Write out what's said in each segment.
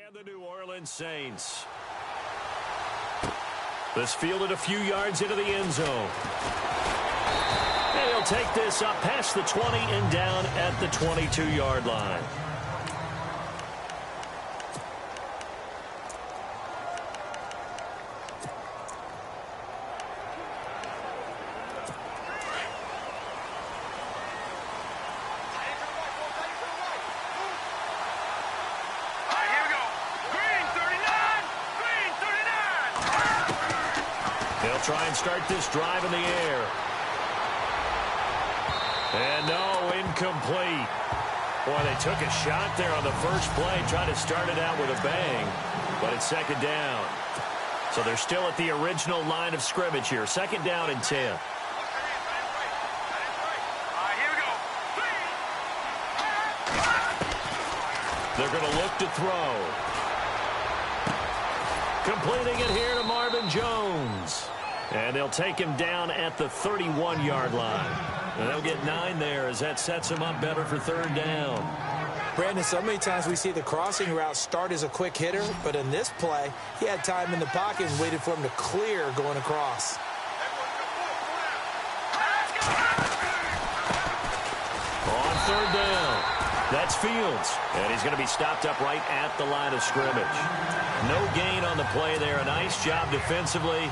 And the New Orleans Saints. This fielded a few yards into the end zone. And he'll take this up past the 20 and down at the 22-yard line. Try and start this drive in the air. And no, incomplete. Boy, they took a shot there on the first play, trying to start it out with a bang, but it's second down. So they're still at the original line of scrimmage here. Second down and 10. They're going to look to throw. Completing it here to Marvin Jones. And they'll take him down at the 31-yard line. And they'll get 9 there as that sets him up better for third down. Brandon, so many times we see the crossing route start as a quick hitter, but in this play, he had time in the pocket and waited for him to clear going across. On third down, that's Fields. And he's going to be stopped up right at the line of scrimmage. No gain on the play there. A nice job defensively.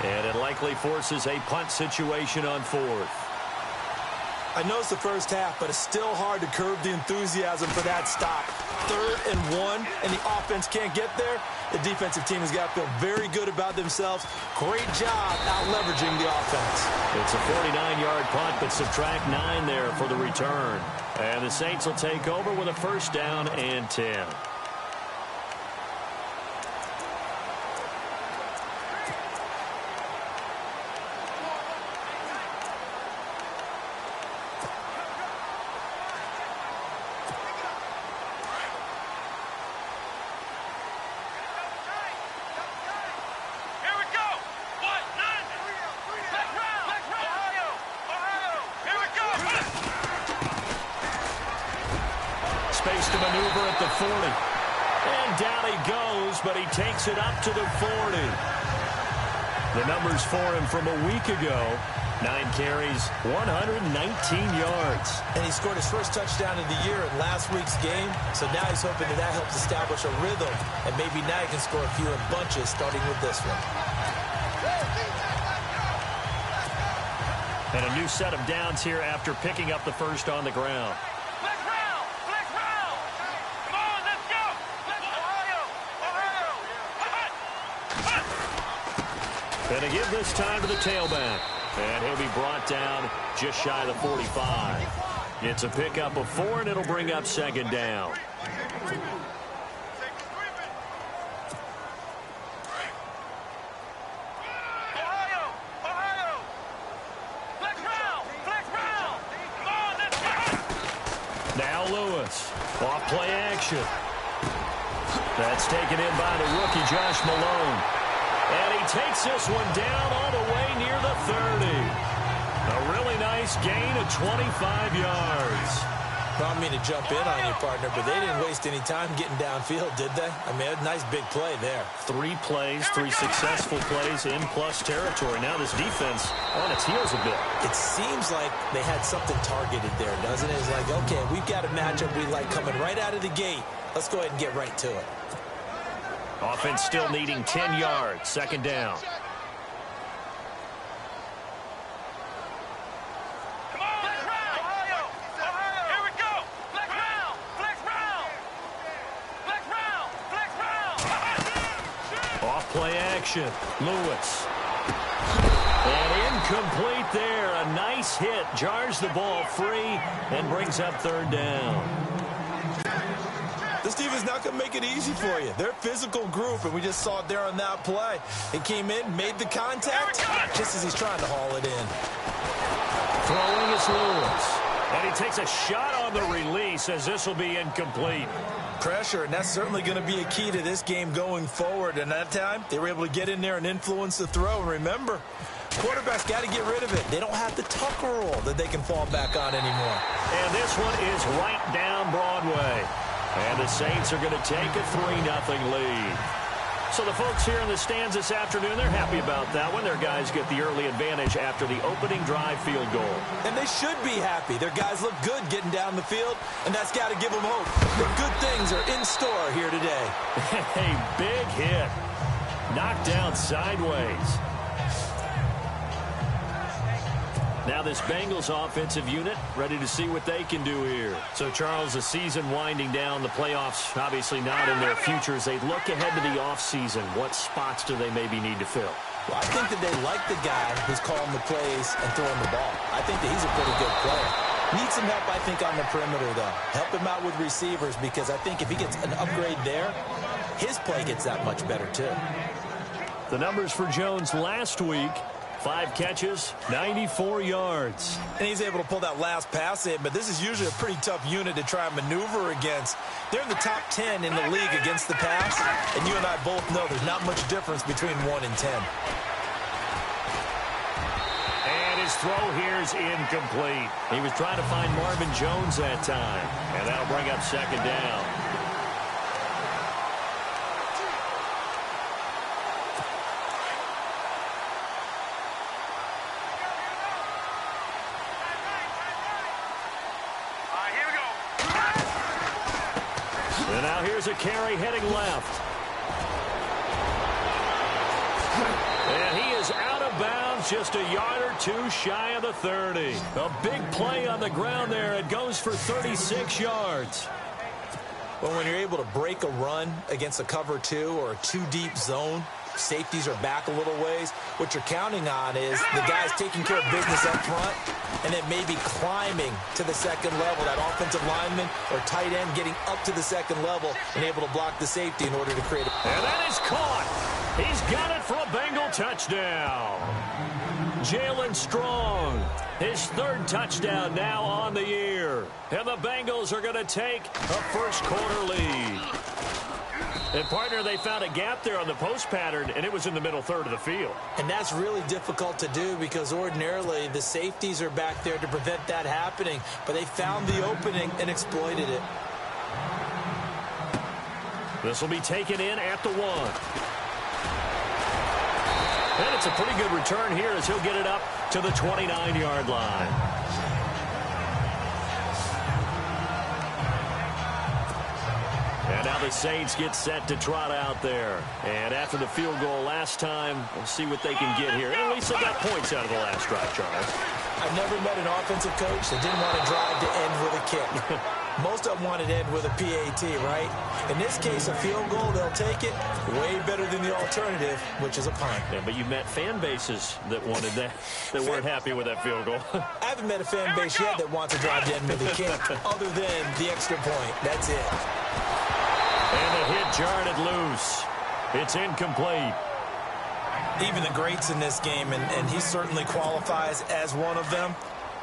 And it likely forces a punt situation on fourth. I know it's the first half, but it's still hard to curb the enthusiasm for that stop. 3rd and 1, and the offense can't get there. The defensive team has got to feel very good about themselves. Great job out-leveraging the offense. It's a 49-yard punt, but subtract 9 there for the return. And the Saints will take over with a first down and 10. Space to maneuver at the 40. And down he goes, but he takes it up to the 40. The numbers for him from a week ago. 9 carries, 119 yards. And he scored his first touchdown of the year in last week's game. So now he's hoping that helps establish a rhythm. And maybe now he can score a few in bunches, starting with this one. And a new set of downs here after picking up the first on the ground. And to give this time to the tailback. And he'll be brought down just shy of the 45. It's a pickup of 4, and it'll bring up second down. Now Lewis. Off play action. That's taken in by the rookie, Josh Malone. And he takes this one down all the way near the 30. A really nice gain of 25 yards. I don't mean to jump in on you, partner, but they didn't waste any time getting downfield, did they? I mean, a nice big play there. 3 plays, 3 successful plays in plus territory. Now this defense on its heels a bit. It seems like they had something targeted there, doesn't it? It's like, okay, we've got a matchup we like coming right out of the gate. Let's go ahead and get right to it. Offense still needing 10 yards. Second down. Off play action. Lewis. And incomplete there. A nice hit. Jars the ball free and brings up third down. This defense is not going to make it easy for you. They're a physical group, and we just saw it there on that play. He came in, made the contact, just as he's trying to haul it in. Throwing is Lewis. And he takes a shot on the release as this will be incomplete. Pressure, and that's certainly going to be a key to this game going forward. And that time, they were able to get in there and influence the throw. And remember, quarterbacks got to get rid of it. They don't have the Tucker rule that they can fall back on anymore. And this one is right down Broadway. And the Saints are going to take a 3-0 lead. So the folks here in the stands this afternoon, they're happy about that one. Their guys get the early advantage after the opening drive field goal. And they should be happy. Their guys look good getting down the field, and that's got to give them hope. The good things are in store here today. Hey, big hit. Knocked down sideways. Now this Bengals offensive unit ready to see what they can do here. So, Charles, the season winding down, the playoffs obviously not in their futures. They look ahead to the offseason. What spots do they maybe need to fill? Well, I think that they like the guy who's calling the plays and throwing the ball. I think that he's a pretty good player. Needs some help, I think, on the perimeter, though. Help him out with receivers, because I think if he gets an upgrade there, his play gets that much better, too. The numbers for Jones last week: 5 catches, 94 yards. And he's able to pull that last pass in, but this is usually a pretty tough unit to try and maneuver against. They're in the top 10 in the league against the pass, and you and I both know there's not much difference between 1 and 10. And his throw here is incomplete. He was trying to find Marvin Jones that time, and that'll bring up second down. And now here's a carry heading left. And he is out of bounds, just a yard or two shy of the 30. A big play on the ground there. It goes for 36 yards. Well, when you're able to break a run against a cover 2 or a 2-deep zone, safeties are back a little ways. What you're counting on is the guys taking care of business up front and then maybe climbing to the second level. That offensive lineman or tight end getting up to the second level and able to block the safety in order to create a... And that is caught. He's got it for a Bengal touchdown. Jalen Strong, his 3rd touchdown now on the year. And the Bengals are going to take a first-quarter lead. And, partner, they found a gap there on the post pattern, and it was in the middle third of the field. And that's really difficult to do because ordinarily the safeties are back there to prevent that happening. But they found the opening and exploited it. This will be taken in at the 1. And it's a pretty good return here as he'll get it up to the 29-yard line. And now the Saints get set to trot out there. And after the field goal last time, we'll see what they can get here. And at least they got points out of the last drive, Charles. I've never met an offensive coach that didn't want to drive to end with a kick. Most of them wanted to end with a PAT, right? In this case, a field goal, they'll take it. Way better than the alternative, which is a punt. Yeah, but you met fan bases that wanted that, that weren't happy with that field goal. I haven't met a fan base yet that wants to drive to end with a kick, other than the extra point. That's it. And the hit jarred it loose. It's incomplete. Even the greats in this game, and he certainly qualifies as one of them,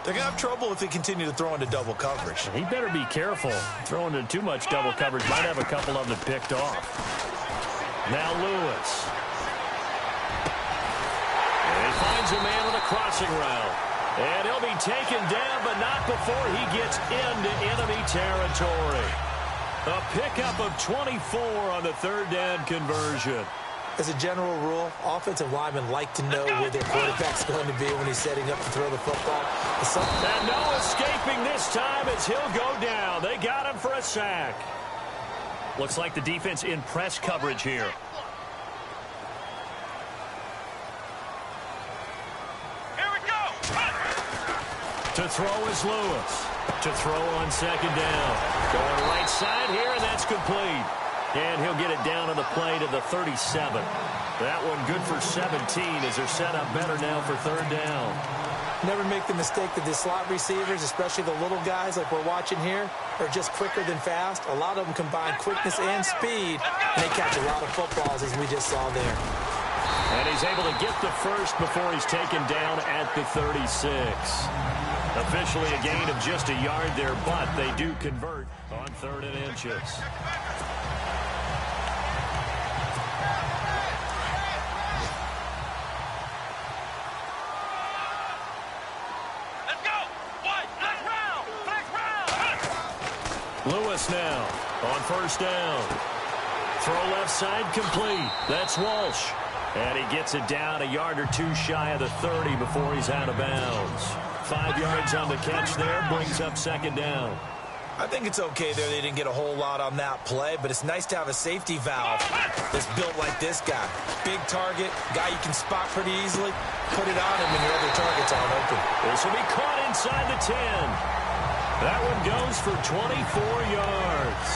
they're going to have trouble if they continue to throw into double coverage. He better be careful. Throwing into too much double coverage might have a couple of them picked off. Now Lewis. And he finds a man on a crossing route. And he'll be taken down, but not before he gets into enemy territory. A pickup of 24 on the 3rd down conversion. As a general rule, offensive linemen like to know where their quarterback's going to be when he's setting up to throw the football. And no escaping this time as he'll go down. They got him for a sack. Looks like the defense in press coverage here. Here we go. To throw is Lewis. To throw on 2nd down. Going right side here, and that's complete. And he'll get it down on the play to the 37. That one good for 17 as they're set up better now for 3rd down. Never make the mistake that the slot receivers, especially the little guys like we're watching here, are just quicker than fast. A lot of them combine quickness and speed, and they catch a lot of footballs as we just saw there. And he's able to get the first before he's taken down at the 36. Officially a gain of just a yard there, but they do convert on 3rd and inches. Lewis now. on first down. Throw left side complete. That's Walsh. And he gets it down a yard or two shy of the 30 before he's out of bounds. 5 yards on the catch there, brings up second down. I think it's okay there. They didn't get a whole lot on that play, but it's nice to have a safety valve that's built like this guy. Big target, guy you can spot pretty easily. Put it on him and your other targets aren't open. This will be caught inside the 10. That one goes for 24 yards.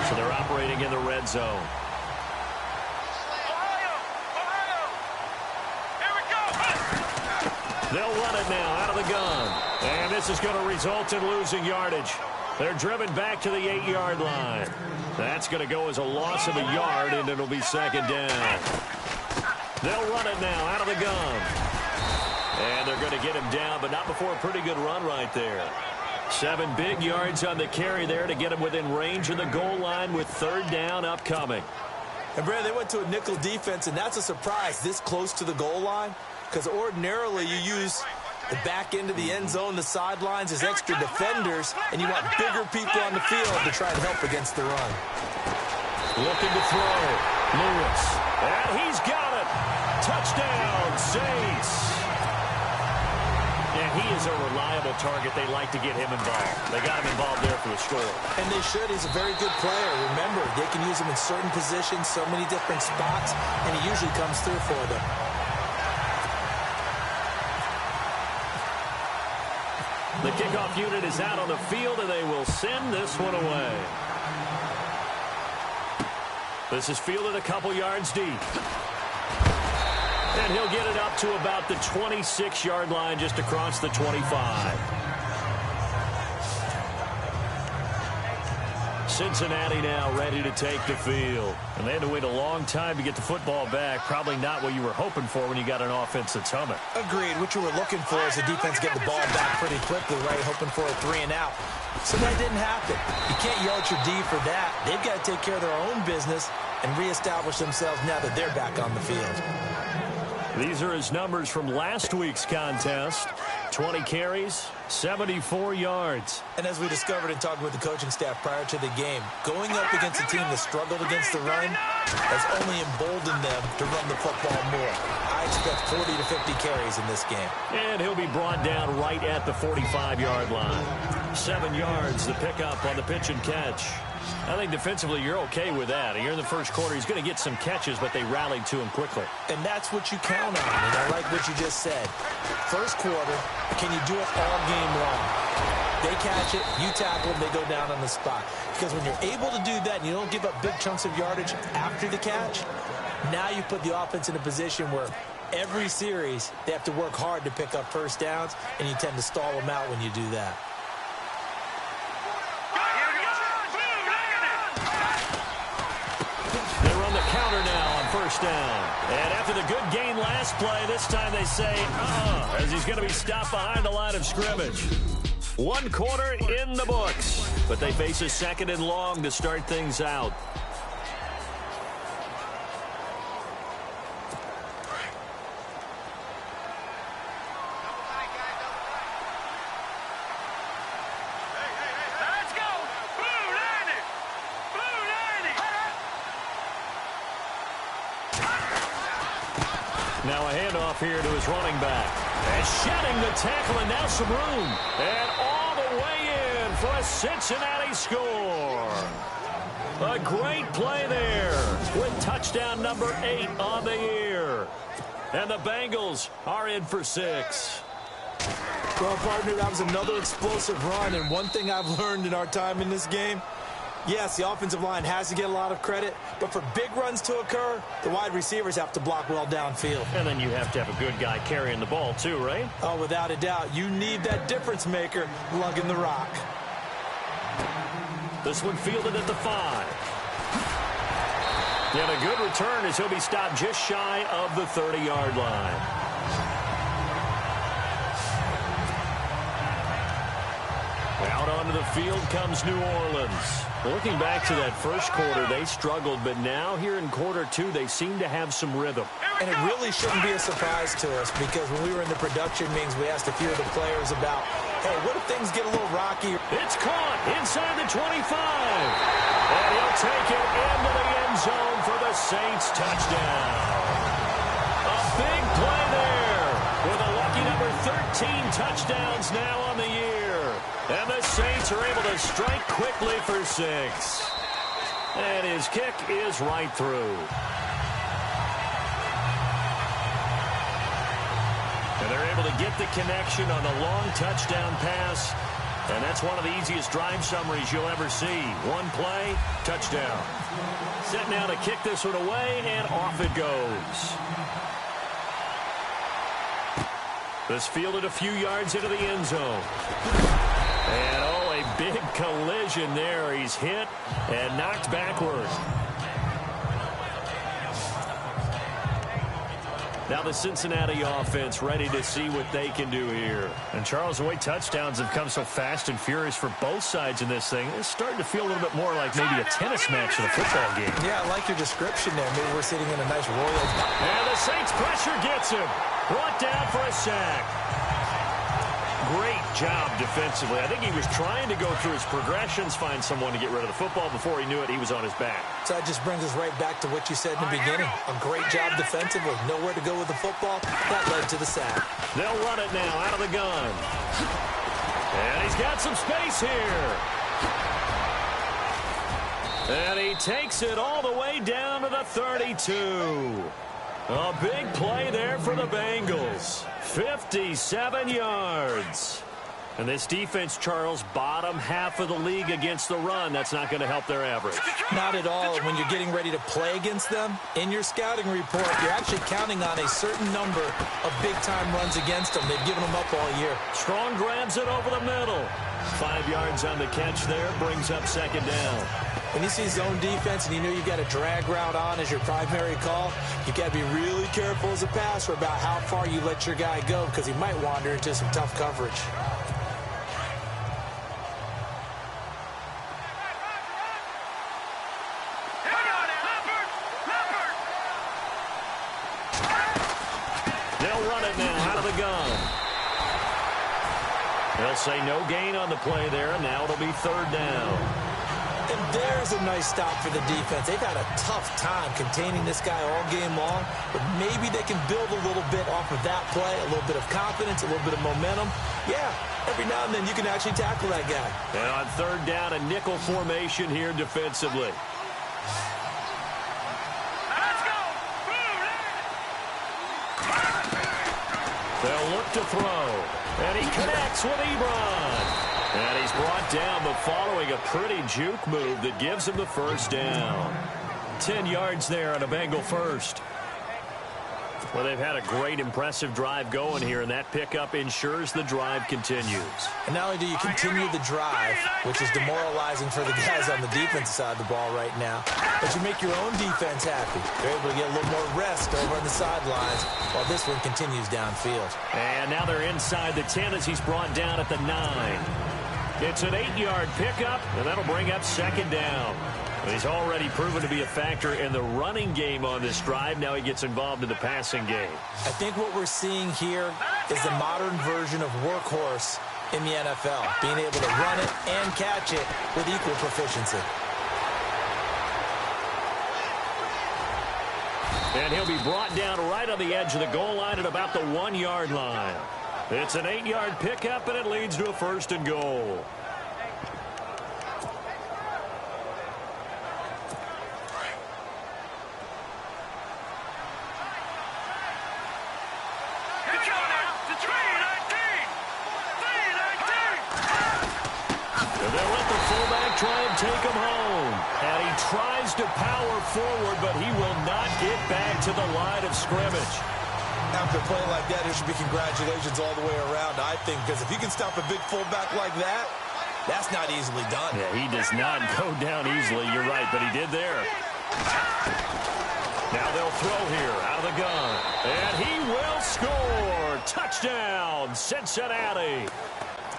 So they're operating in the red zone. They'll run it now out of the gun. And this is going to result in losing yardage. They're driven back to the 8-yard line. That's going to go as a loss of a yard, and it'll be second down. They'll run it now out of the gun. And they're going to get him down, but not before a pretty good run right there. 7 big yards on the carry there to get him within range of the goal line with third down upcoming. And, Brad, they went to a nickel defense, and that's a surprise this close to the goal line. Because ordinarily you use the back end of the end zone, the sidelines as extra defenders, and you want bigger people on the field to try and help against the run. Looking to throw. Lewis. And he's got it. Touchdown, Saints. And he is a reliable target. They like to get him involved. They got him involved there for the score. And they should. He's a very good player. Remember, they can use him in certain positions, so many different spots, and he usually comes through for them. The kickoff unit is out on the field, and they will send this one away. This is fielded a couple yards deep. And he'll get it up to about the 26-yard line, just across the 25. Cincinnati now ready to take the field. And they had to wait a long time to get the football back. Probably not what you were hoping for when you got an offense that's humming. Agreed. What you were looking for is the defense get the ball back pretty quickly, right? Hoping for a 3 and out. So that didn't happen. You can't yell at your D for that. They've got to take care of their own business and reestablish themselves now that they're back on the field. These are his numbers from last week's contest. 20 carries, 74 yards. And as we discovered in talking with the coaching staff prior to the game, going up against a team that struggled against the run has only emboldened them to run the football more. I expect 40 to 50 carries in this game. And he'll be brought down right at the 45-yard line. 7 yards, the pickup on the pitch and catch. I think defensively you're okay with that. You're in the first quarter. He's going to get some catches, but they rallied to him quickly. And that's what you count on, and I like what you just said. First quarter, can you do it all game long? They catch it, you tackle them, they go down on the spot. Because when you're able to do that and you don't give up big chunks of yardage after the catch, now you put the offense in a position where every series they have to work hard to pick up first downs, and you tend to stall them out when you do that. First down. And after the good gain last play, this time they say, as he's going to be stopped behind the line of scrimmage. 1 quarter in the books, but they face a 2nd and long to start things out. Now a handoff here to his running back. And shedding the tackle, and now some room. And all the way in for a Cincinnati score. A great play there with touchdown number 8 on the year. And the Bengals are in for 6. Well, partner, that was another explosive run, and one thing I've learned in our time in this game, yes, the offensive line has to get a lot of credit, but for big runs to occur, the wide receivers have to block well downfield. And then you have to have a good guy carrying the ball too, right? Oh, without a doubt. You need that difference maker lugging the rock. This one fielded at the 5. And a good return as he'll be stopped just shy of the 30-yard line. Out onto the field comes New Orleans. Looking back to that first quarter, they struggled, but now here in quarter 2, they seem to have some rhythm. And it really shouldn't be a surprise to us, because when we were in the production meetings, we asked a few of the players about Hey, what if things get a little rocky? It's caught inside the 25. And he'll take it into the end zone for the Saints touchdown. A big play there with a lucky number 13 touchdowns now on the year. And the Saints are able to strike quickly for 6. And his kick is right through. And they're able to get the connection on the long touchdown pass. And that's one of the easiest drive summaries you'll ever see. One play, touchdown. Set now to kick this one away, and off it goes. This fielded a few yards into the end zone. And, oh, a big collision there. He's hit and knocked backward. Now the Cincinnati offense ready to see what they can do here. And, Charles, the way touchdowns have come so fast and furious for both sides in this thing, it's starting to feel a little bit more like maybe a tennis match than a football game. Yeah, I like your description there. Maybe we're sitting in a nice Royals. And the Saints pressure gets him. Brought down for a sack. Great job defensively. I think he was trying to go through his progressions, find someone to get rid of the football. Before he knew it, he was on his back. So that just brings us right back to what you said in the beginning. A great job defensively. Nowhere to go with the football. That led to the sack. They'll run it now out of the gun. And he's got some space here. And he takes it all the way down to the 32. A big play there for the Bengals. 57 yards. And this defense, Charles, bottom half of the league against the run. That's not going to help their average. Not at all. When you're getting ready to play against them, in your scouting report, you're actually counting on a certain number of big-time runs against them. They've given them up all year. Strong grabs it over the middle. 5 yards on the catch there. Brings up second down. When you see zone defense and you know you've got a drag route on as your primary call, you've got to be really careful as a passer about how far you let your guy go because he might wander into some tough coverage. They'll run it now out of the gun. They'll say no gain on the play there, and now it'll be third down. And there's a nice stop for the defense. They've had a tough time containing this guy all game long, but maybe they can build a little bit off of that play, a little bit of confidence, a little bit of momentum. Yeah, every now and then you can actually tackle that guy. And on third down, a nickel formation here defensively. Let's go! They'll look to throw, and he connects with Ebron. And he's brought down, but following a pretty juke move that gives him the first down. 10 yards there on a Bengal first. Well, they've had a great, impressive drive going here, and that pickup ensures the drive continues. And not only do you continue the drive, which is demoralizing for the guys on the defensive side of the ball right now, but you make your own defense happy. They're able to get a little more rest over on the sidelines while this one continues downfield. And now they're inside the 10 as he's brought down at the 9. It's an 8-yard pickup, and that'll bring up second down. He's already proven to be a factor in the running game on this drive. Now he gets involved in the passing game. I think what we're seeing here is the modern version of workhorse in the NFL, being able to run it and catch it with equal proficiency. And he'll be brought down right on the edge of the goal line at about the 1-yard line. It's an 8-yard pickup, and it leads to a first and goal. Try and take him home. And he tries to power forward, but he will not get back to the line of scrimmage. After a play like that, there should be congratulations all the way around, I think, because if you can stop a big fullback like that, that's not easily done. Yeah, he does not go down easily. You're right, but he did there. Now they'll throw here out of the gun. And he will score. Touchdown, Cincinnati.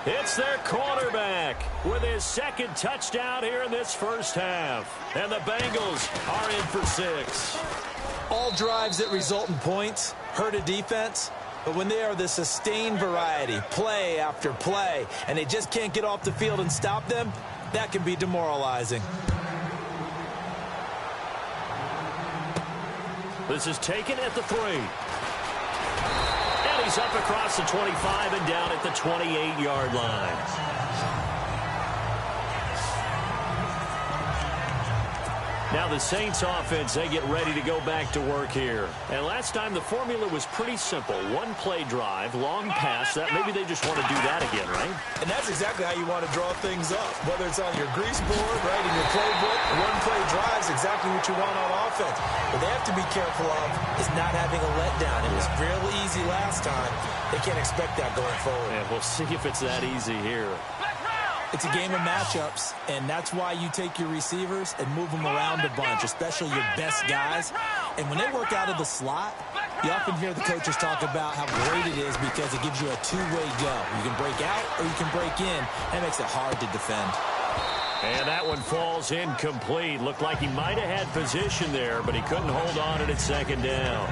It's their quarterback with his second touchdown here in this first half. And the Bengals are in for 6. All drives that result in points hurt a defense. But when they are the sustained variety, play after play, and they just can't get off the field and stop them, that can be demoralizing. This is taken at the 3. And he's up across the 25 and down at the 28-yard line. Now the Saints offense, they get ready to go back to work here. And last time the formula was pretty simple. One play drive, long pass. That maybe they just want to do that again, right? And that's exactly how you want to draw things up. Whether it's on your grease board, right, in your playbook, one play drive is exactly what you want on offense. What they have to be careful of is not having a letdown. It was real easy last time. They can't expect that going forward. And we'll see if it's that easy here. It's a game of matchups, and that's why you take your receivers and move them around a bunch, especially your best guys. And when they work out of the slot, you often hear the coaches talk about how great it is because it gives you a two-way go. You can break out or you can break in. That makes it hard to defend. And that one falls incomplete. Looked like he might have had position there, but he couldn't hold on at second down.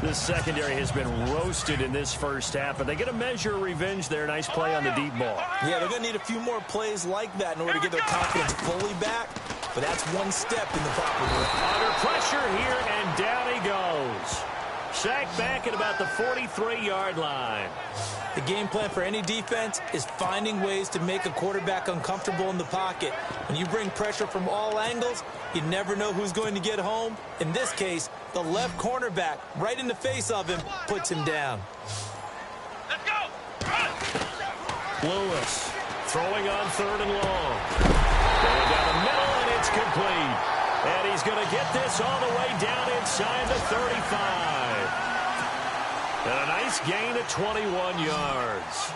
This secondary has been roasted in this first half, but they get a measure of revenge there. Nice play on the deep ball. Yeah, they're going to need a few more plays like that in order to get their confidence fully back, but that's one step in the proper direction. Under pressure here, and down he goes. Sacked back at about the 43-yard line. The game plan for any defense is finding ways to make a quarterback uncomfortable in the pocket. When you bring pressure from all angles, you never know who's going to get home. In this case, the left cornerback, right in the face of him, puts him down. Let's go! Lewis throwing on 3rd and long. Going down the middle, and it's complete. And he's going to get this all the way down inside the 35. And a nice gain of 21 yards.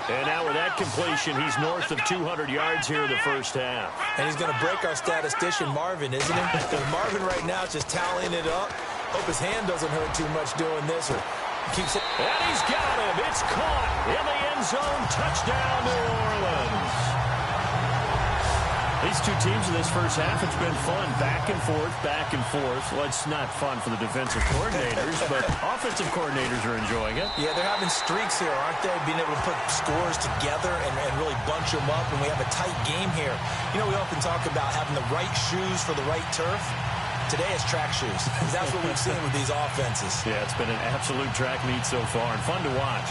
And now with that completion, he's north of 200 yards here in the first half. And he's going to break our statistician, Marvin, isn't he? Because Marvin right now is just tallying it up. Hope his hand doesn't hurt too much doing this. Or keeps it. And he's got him. It's caught in the end zone. Touchdown, New Orleans. These two teams in this first half, it's been fun. Back and forth, back and forth. Well, it's not fun for the defensive coordinators, but offensive coordinators are enjoying it. Yeah, they're having streaks here, aren't they? Being able to put scores together and really bunch them up, and we have a tight game here. You know, we often talk about having the right shoes for the right turf. Today it's track shoes. That's what we've seen with these offenses. Yeah, it's been an absolute track meet so far, and fun to watch.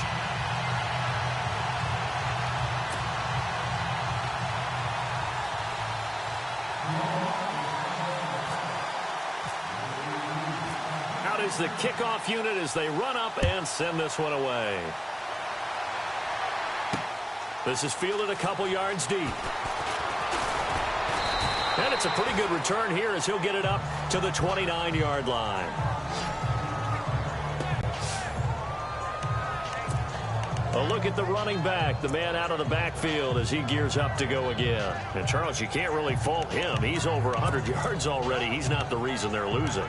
Is the kickoff unit as they run up and send this one away. This is fielded a couple yards deep. And it's a pretty good return here as he'll get it up to the 29-yard line. A look at the running back, the man out of the backfield as he gears up to go again. And, Charles, you can't really fault him. He's over 100 yards already. He's not the reason they're losing.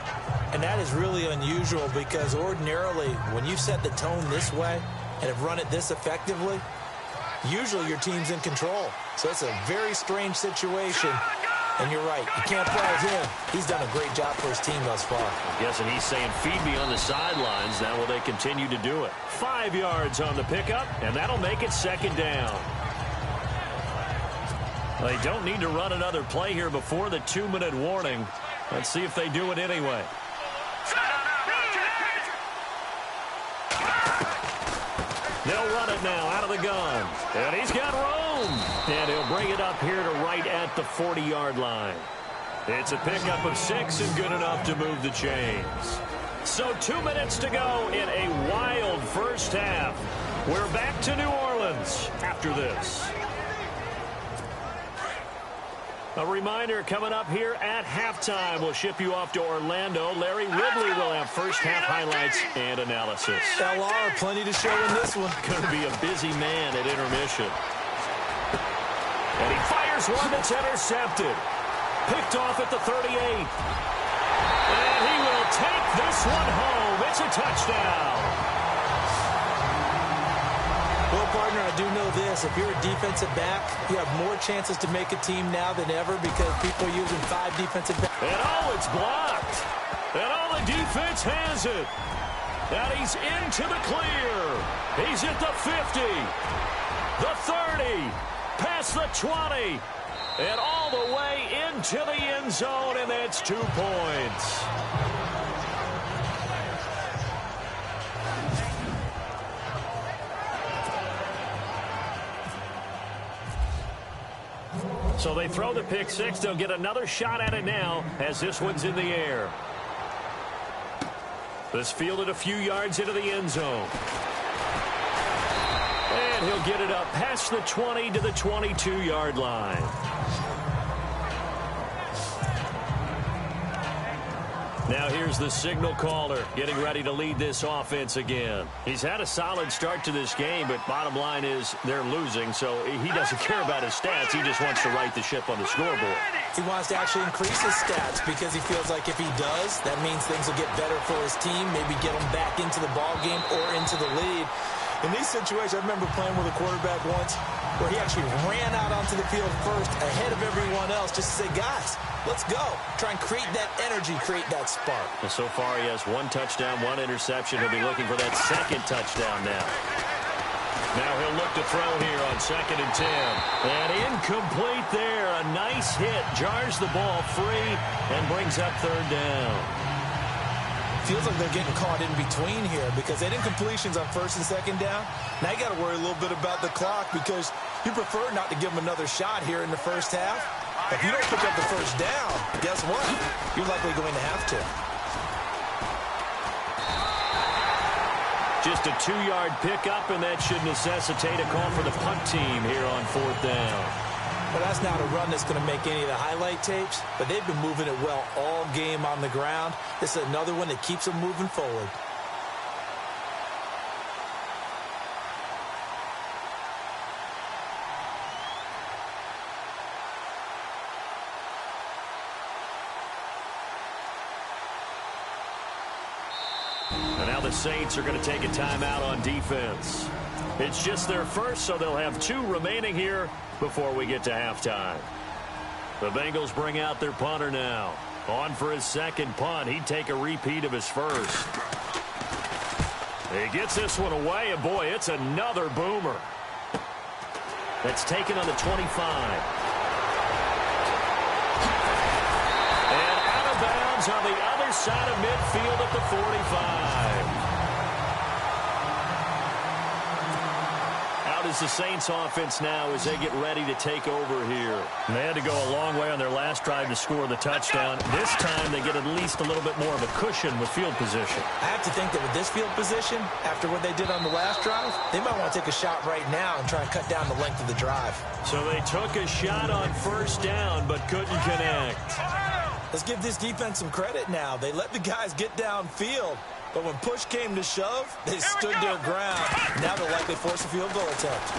And that is really unusual because ordinarily when you set the tone this way and have run it this effectively, usually your team's in control. So it's a very strange situation. And you're right, you can't fault him. He's done a great job for his team thus far. I'm guessing he's saying, feed me on the sidelines. Now will they continue to do it? 5 yards on the pickup, and that'll make it second down. They don't need to run another play here before the 2-minute warning. Let's see if they do it anyway. They'll run it now out of the gun. And he's got room. And he'll bring it up here to right at the 40-yard line. It's a pickup of 6 and good enough to move the chains. So 2 minutes to go in a wild first half. We're back to New Orleans after this. A reminder coming up here at halftime. We'll ship you off to Orlando. Larry Ridley will have first half highlights and analysis. LR, plenty to show in this one. Going to be a busy man at intermission. And he fires one that's intercepted. Picked off at the 38. And he will take this one home. It's a touchdown. Well, partner, I do know this. If you're a defensive back, you have more chances to make a team now than ever because people are using 5 defensive backs. And it's blocked. And all the defense has it. And he's into the clear. He's at the 50, the 30, past the 20, and all the way into the end zone, and that's 2 points. So they throw the pick six. They'll get another shot at it now as this one's in the air. This fielded a few yards into the end zone. And he'll get it up past the 20 to the 22-yard line. Now here's the signal caller getting ready to lead this offense again. He's had a solid start to this game, but bottom line is they're losing, so he doesn't care about his stats. He just wants to right the ship on the scoreboard. He wants to actually increase his stats because he feels like if he does, that means things will get better for his team, maybe get them back into the ball game or into the lead. In these situations, I remember playing with a quarterback once where he actually ran out onto the field first ahead of everyone else just to say, guys, let's go. Try and create that energy, create that spark. And so far, he has 1 touchdown, 1 interception. He'll be looking for that second touchdown now. Now he'll look to throw here on 2nd and 10. And incomplete there. A nice hit. Jars the ball free and brings up 3rd down. Feels like they're getting caught in between here because they did incompletions on 1st and 2nd down. Now you got to worry a little bit about the clock because you prefer not to give them another shot here in the first half. If you don't pick up the 1st down, guess what? You're likely going to have to. Just a 2-yard pickup, and that should necessitate a call for the punt team here on 4th down. Well, that's not a run that's going to make any of the highlight tapes, but they've been moving it well all game on the ground. This is another one that keeps them moving forward. And now the Saints are going to take a timeout on defense. It's just their first, so they'll have 2 remaining here before we get to halftime. The Bengals bring out their punter now. On for his 2nd punt. He'd take a repeat of his first. He gets this one away, and boy, it's another boomer. That's taken on the 25. And out of bounds on the other side of midfield at the 45. Out is the Saints offense now as they get ready to take over here. And they had to go a long way on their last drive to score the touchdown. This time they get at least a little bit more of a cushion with field position. I have to think that with this field position, after what they did on the last drive, they might want to take a shot right now and try and cut down the length of the drive. So they took a shot on 1st down but couldn't connect. Let's give this defense some credit now. They let the guys get downfield. But when push came to shove, they stood their ground. Now they'll likely force a field goal attempt.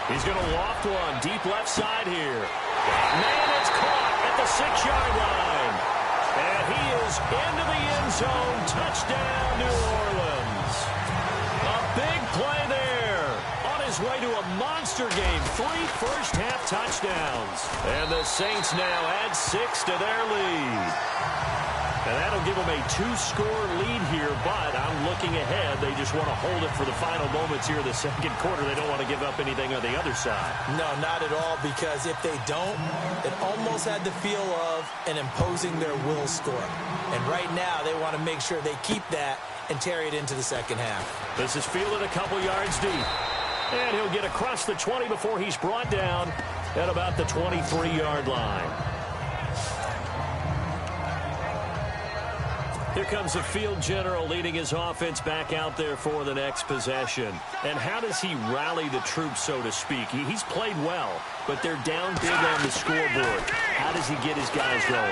He's going to loft one deep left side here. Man, it's caught at the 6-yard line. And he is into the end zone. Touchdown, New Orleans. A big play there. On his way to a monster game. 3 first-half touchdowns. And the Saints now add 6 to their lead. And that'll give them a 2-score lead here, but I'm looking ahead. They just want to hold it for the final moments here in the 2nd quarter. They don't want to give up anything on the other side. No, not at all, because if they don't, it almost had the feel of an imposing their will score. And right now, they want to make sure they keep that and carry it into the 2nd half. This is fielded a couple yards deep. And he'll get across the 20 before he's brought down at about the 23-yard line. Here comes the field general leading his offense back out there for the next possession. And how does he rally the troops, so to speak? He's played well, but they're down big on the scoreboard. How does he get his guys going?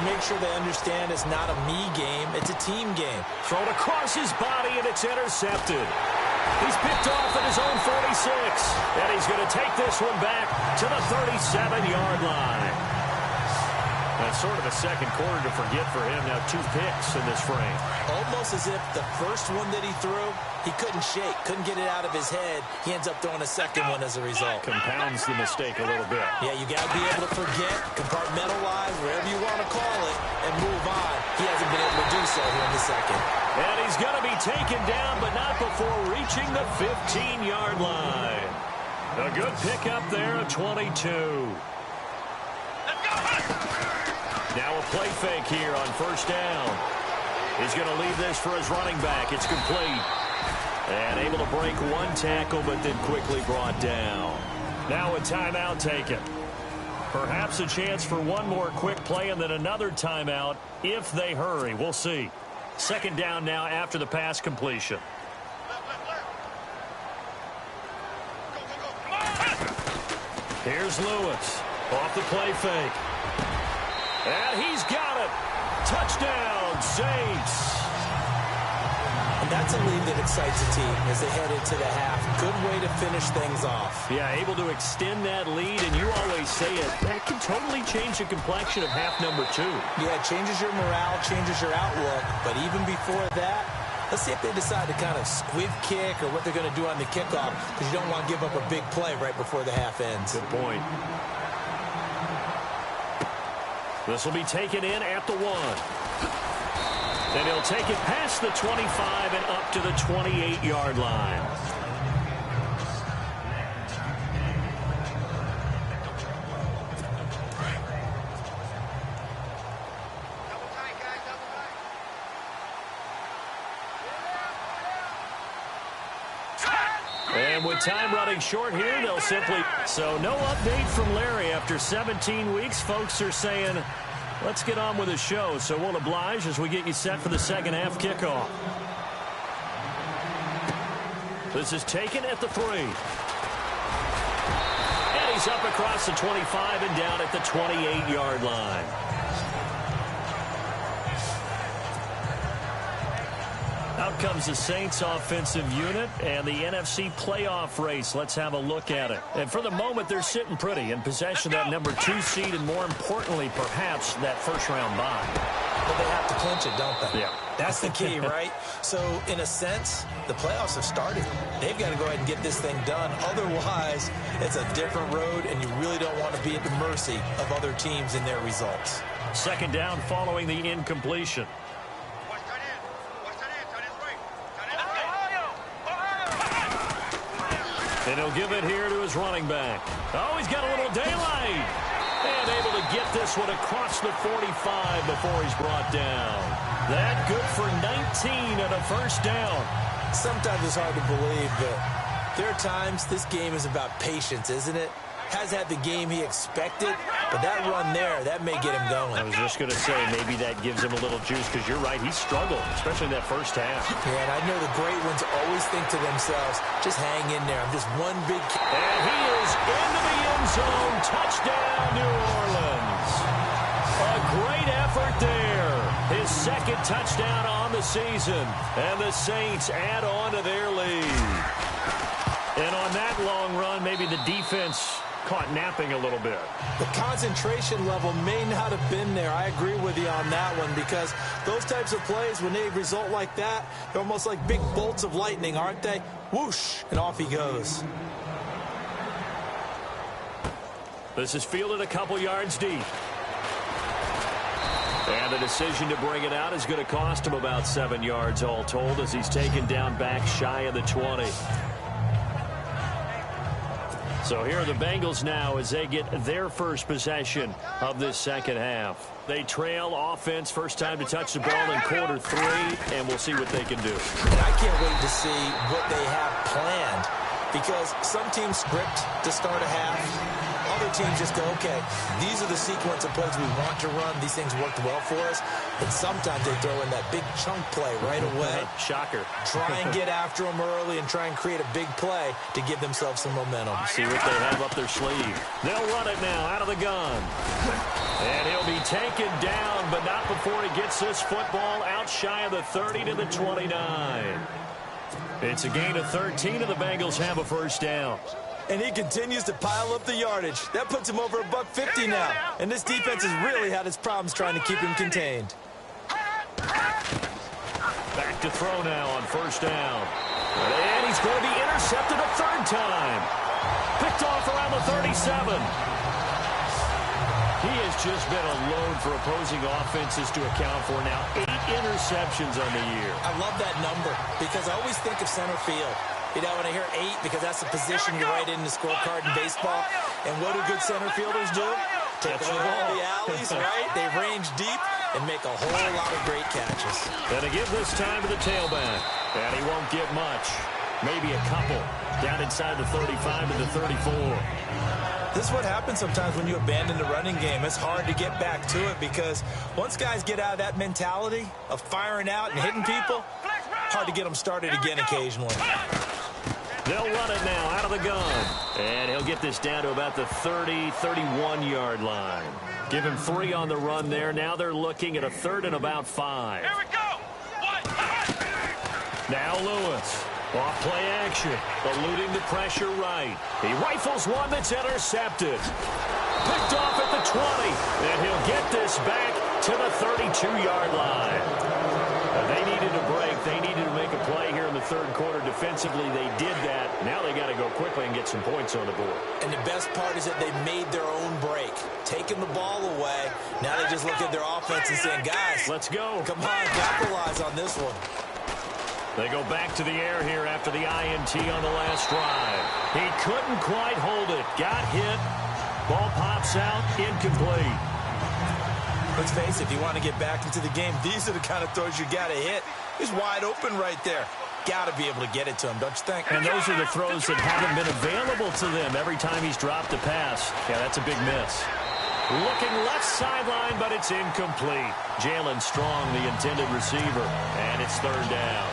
Make sure they understand it's not a me game, it's a team game. Thrown across his body, and it's intercepted. He's picked off at his own 46. And he's going to take this one back to the 37-yard line. That's sort of a second quarter to forget for him. Now 2 picks in this frame. Almost as if the first one that he threw, he couldn't shake, couldn't get it out of his head. He ends up throwing a second one as a result. Compounds the mistake a little bit. Yeah, you got to be able to forget, compartmentalize, whatever you want to call it, and move on. He hasn't been able to do so here in the second. And he's going to be taken down, but not before reaching the 15-yard line. A good pickup there of 22. Now a play fake here on first down. He's going to leave this for his running back. It's complete. And able to break 1 tackle, but then quickly brought down. Now a timeout taken. Perhaps a chance for one more quick play and then another timeout if they hurry. We'll see. Second down now after the pass completion. Here's Lewis off the play fake. And he's got it. Touchdown, Saints. And that's a lead that excites a team as they head into the half. Good way to finish things off. Yeah, able to extend that lead, and you always say it, that can totally change the complexion of half number 2. Yeah, it changes your morale, changes your outlook. But even before that, let's see if they decide to kind of squib kick or what they're going to do on the kickoff, because you don't want to give up a big play right before the half ends. Good point. This will be taken in at the 1. And he'll take it past the 25 and up to the 28-yard line. And with time running short here, they'll simply... So no update from Larry after 17 weeks. Folks are saying, let's get on with the show. So we'll oblige as we get you set for the second half kickoff. This is taken at the 3. And he's up across the 25 and down at the 28-yard line. Out comes the Saints offensive unit and the NFC playoff race. Let's have a look at it. And for the moment, they're sitting pretty in possession of that number 2 seed and, more importantly, perhaps that first-round bye. But they have to clinch it, don't they? Yeah. That's the key, right? So, in a sense, the playoffs have started. They've got to go ahead and get this thing done. Otherwise, it's a different road, and you really don't want to be at the mercy of other teams and their results. Second down following the incompletion. And he'll give it here to his running back. Oh, he's got a little daylight. And able to get this one across the 45 before he's brought down. That good for 19 and a first down. Sometimes it's hard to believe, but there are times this game is about patience, isn't it? Has had the game he expected, but that run there, that may get him going. I was just going to say, maybe that gives him a little juice, because you're right, he struggled, especially in that first half. Yeah, and I know the great ones always think to themselves, just hang in there. I'm just one big... And he is into the end zone. Touchdown, New Orleans. A great effort there. His second touchdown on the season. And the Saints add on to their lead. And on that long run, maybe the defense caught napping a little bit. The concentration level may not have been there. I agree with you on that one, because those types of plays, when they result like that, they're almost like big bolts of lightning, aren't they? Whoosh, and off he goes. This is fielded a couple yards deep. And the decision to bring it out is going to cost him about 7 yards all told, as he's taken down back shy of the 20. So here are the Bengals now as they get their first possession of this second half. They trail offense, first time to touch the ball in quarter 3, and we'll see what they can do. And I can't wait to see what they have planned, because some teams script to start a half. Other teams just go, okay, these are the sequence of plays we want to run. These things worked well for us. And sometimes they throw in that big chunk play right away. Shocker. Try and get after them early and try and create a big play to give themselves some momentum. See what they have up their sleeve. They'll run it now out of the gun. And he'll be taken down, but not before he gets this football out shy of the 30 to the 29. It's a gain of 13, and the Bengals have a first down. And he continues to pile up the yardage. That puts him over $150 now. And this defense has really had its problems trying to keep him contained. Back to throw now on first down. And he's going to be intercepted a third time. Picked off around the 37. He has just been a load for opposing offenses to account for now. 8 interceptions on the year. I love that number because I always think of center field. You know, when I hear 8, because that's the position you write in the scorecard in baseball. And what do good center fielders do? Take over all the alleys, right? They range deep and make a whole lot of great catches. Gonna give this time to the tailback. And he won't get much. Maybe a couple. Down inside the 35 to the 34. This is what happens sometimes when you abandon the running game. It's hard to get back to it because once guys get out of that mentality of firing out and hitting people, hard to get them started again occasionally. They'll run it now out of the gun. And he'll get this down to about the 30, 31-yard line. Give him 3 on the run there. Now they're looking at a 3rd and about 5. Here we go. Now Lewis. Off play action. Eluding the pressure right. He rifles one that's intercepted. Picked off at the 20. And he'll get this back to the 32-yard line. They needed a break. They needed to make a play here in the third quarter. Defensively, they did that. Now they got to go quickly and get some points on the board. And the best part is that they made their own break. Taking the ball away. Now they just look at their offense and saying, guys, let's go. Come on, capitalize on this one. They go back to the air here after the INT on the last drive. He couldn't quite hold it. Got hit. Ball pops out. Incomplete. Let's face it, if you want to get back into the game, these are the kind of throws you got to hit. He's wide open right there. Got to be able to get it to him, don't you think? And those are the throws that haven't been available to them every time he's dropped a pass. Yeah, that's a big miss. Looking left sideline, but it's incomplete. Jalen Strong, the intended receiver, and it's 3rd down.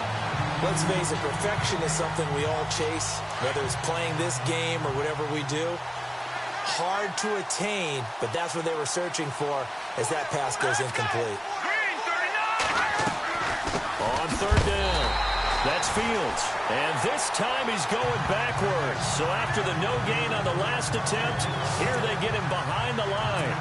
Let's face it, perfection is something we all chase, whether it's playing this game or whatever we do. Hard to attain, but that's what they were searching for as that pass goes incomplete. On 3rd down, that's Fields. And this time he's going backwards. So after the no gain on the last attempt, here they get him behind the line.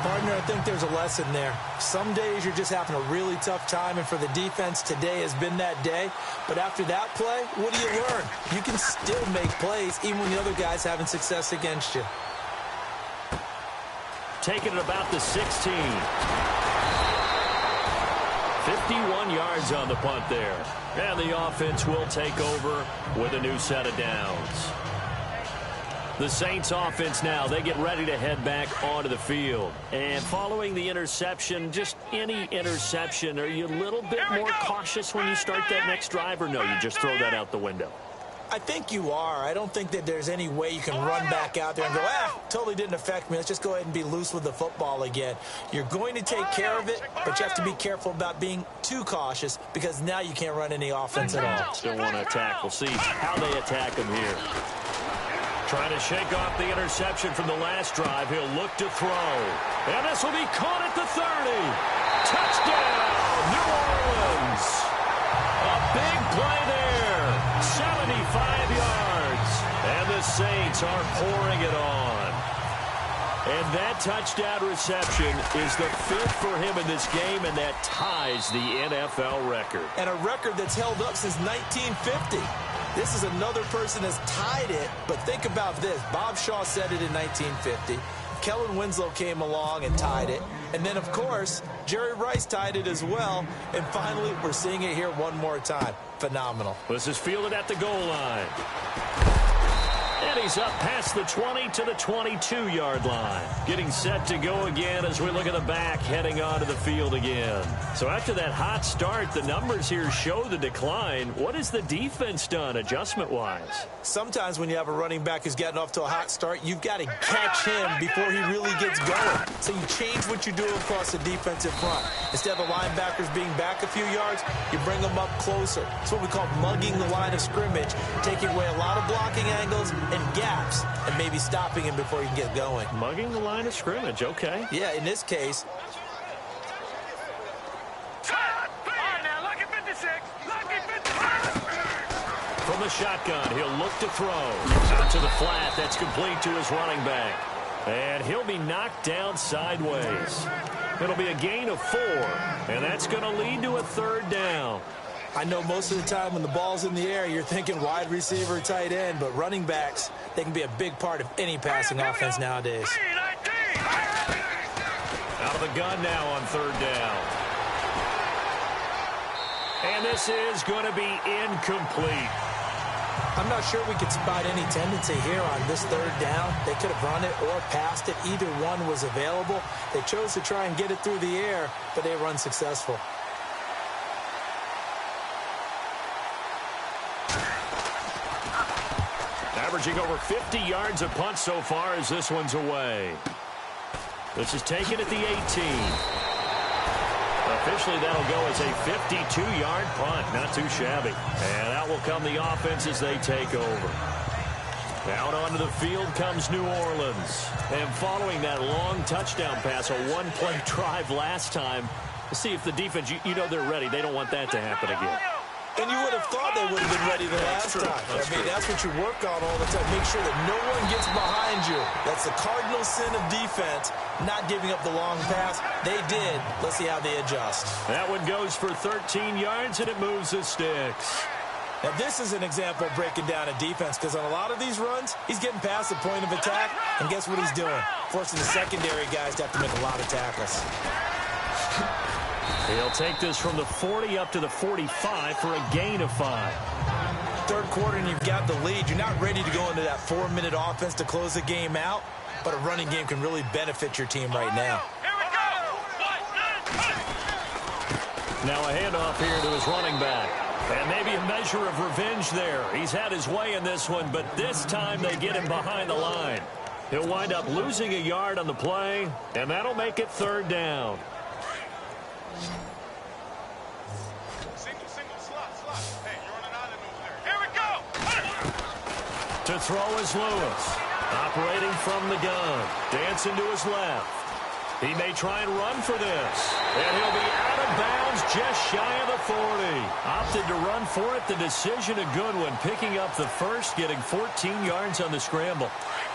Partner, I think there's a lesson there. Some days you're just having a really tough time, and for the defense, today has been that day. But after that play, what do you learn? You can still make plays even when the other guy's having success against you. Taking it about the 16. 51 yards on the punt there. And the offense will take over with a new set of downs. The Saints offense now, they get ready to head back onto the field. And following the interception, just any interception, are you a little bit more cautious when you start that next drive, or no, you just throw that out the window? I think you are. I don't think that there's any way you can run back out there and go, totally didn't affect me. Let's just go ahead and be loose with the football again. You're going to take care of it, but you have to be careful about being too cautious because now you can't run any offense at all. Still want to attack. We'll see how they attack him here. Trying to shake off the interception from the last drive. He'll look to throw. And this will be caught at the 30. Touchdown, New Orleans. A big play there. 75 yards. And the Saints are pouring it on. And that touchdown reception is the 5th for him in this game, and that ties the NFL record. And a record that's held up since 1950. This is another person that's tied it, but think about this. Bob Shaw said it in 1950. Kellen Winslow came along and tied it. And then, of course, Jerry Rice tied it as well. And finally, we're seeing it here one more time. Phenomenal. This is fielded at the goal line. And he's up past the 20 to the 22-yard line. Getting set to go again as we look at the back heading onto the field again. So after that hot start, the numbers here show the decline. What has the defense done adjustment-wise? Sometimes when you have a running back who's getting off to a hot start, you've got to catch him before he really gets going. So you change what you do across the defensive front. Instead of the linebackers being back a few yards, you bring them up closer. It's what we call mugging the line of scrimmage, taking away a lot of blocking angles and gaps and maybe stopping him before he can get going. Mugging the line of scrimmage, okay. Yeah, in this case. From the shotgun. He'll look to throw. Out to the flat. That's complete to his running back. And he'll be knocked down sideways. It'll be a gain of 4, and that's going to lead to a 3rd down. I know most of the time when the ball's in the air, you're thinking wide receiver, tight end, but running backs, they can be a big part of any passing offense nowadays. Out of the gun now on 3rd down. And this is going to be incomplete. I'm not sure we could spot any tendency here on this 3rd down. They could have run it or passed it. Either one was available. They chose to try and get it through the air, but they were unsuccessful. Averaging over 50 yards a punt so far as this one's away. This is taken at the 18. Officially, that'll go as a 52-yard punt. Not too shabby. And out will come the offense as they take over. Out onto the field comes New Orleans. And following that long touchdown pass, a one-play drive last time, to see if the defense, you know they're ready. They don't want that to happen again. And you would have thought they would have been ready the last time. That's what you work on all the time. Make sure that no one gets behind you. That's the cardinal sin of defense, not giving up the long pass. They did. Let's see how they adjust. That one goes for 13 yards, and it moves the sticks. Now, this is an example of breaking down a defense, because on a lot of these runs, he's getting past the point of attack, and guess what he's doing? Forcing the secondary guys to have to make a lot of tackles. He'll take this from the 40 up to the 45 for a gain of 5. 3rd quarter and you've got the lead. You're not ready to go into that 4-minute offense to close the game out, but a running game can really benefit your team right now. Here we go. Now a handoff here to his running back. And maybe a measure of revenge there. He's had his way in this one, but this time they get him behind the line. He'll wind up losing a yard on the play, and that'll make it 3rd down. Single, slot. Hey, you're on an island over there. Here we go. To throw is Lewis. Operating from the gun. Dancing to his left. He may try and run for this. And he'll be out of bounds just shy of the 40. Opted to run for it. The decision a good one. Picking up the first, getting 14 yards on the scramble.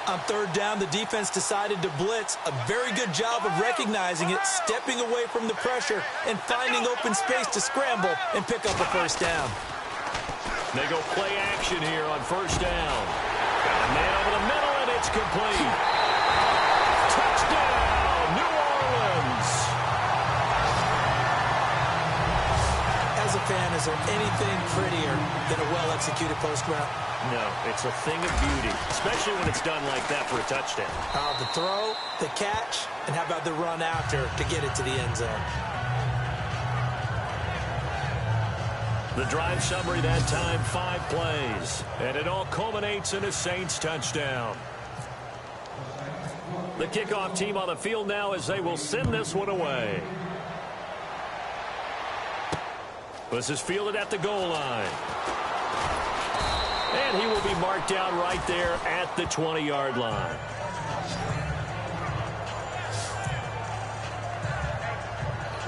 On 3rd down, the defense decided to blitz. A very good job of recognizing it, stepping away from the pressure, and finding open space to scramble and pick up a 1st down. They go play action here on 1st down. Got a man over the middle, and it's complete. Touchdown, New Orleans. As a fan, is there anything prettier than a well-executed post route? No, it's a thing of beauty, especially when it's done like that for a touchdown. The throw, the catch, and how about the run after to get it to the end zone? The drive summary that time, 5 plays. And it all culminates in a Saints touchdown. The kickoff team on the field now as they will send this one away. This is fielded at the goal line. And he will be marked down right there at the 20-yard line.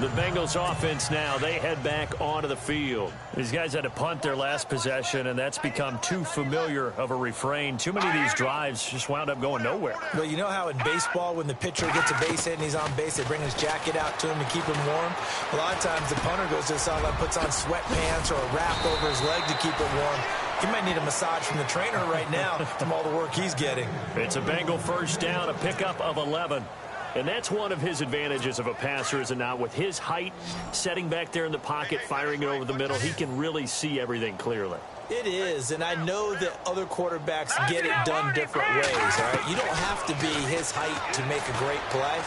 The Bengals offense now, they head back onto the field. These guys had to punt their last possession, and that's become too familiar of a refrain. Too many of these drives just wound up going nowhere. Well, you know how in baseball, when the pitcher gets a base hit and he's on base, they bring his jacket out to him to keep him warm? A lot of times the punter goes to the sideline, puts on sweatpants or a wrap over his leg to keep it warm. He might need a massage from the trainer right now from all the work he's getting. It's a Bengal 1st down, a pickup of 11. And that's one of his advantages of a passer, is it not? With his height, setting back there in the pocket, firing it over the middle, he can really see everything clearly. It is, and I know that other quarterbacks get it done different ways, all right? You don't have to be his height to make a great play.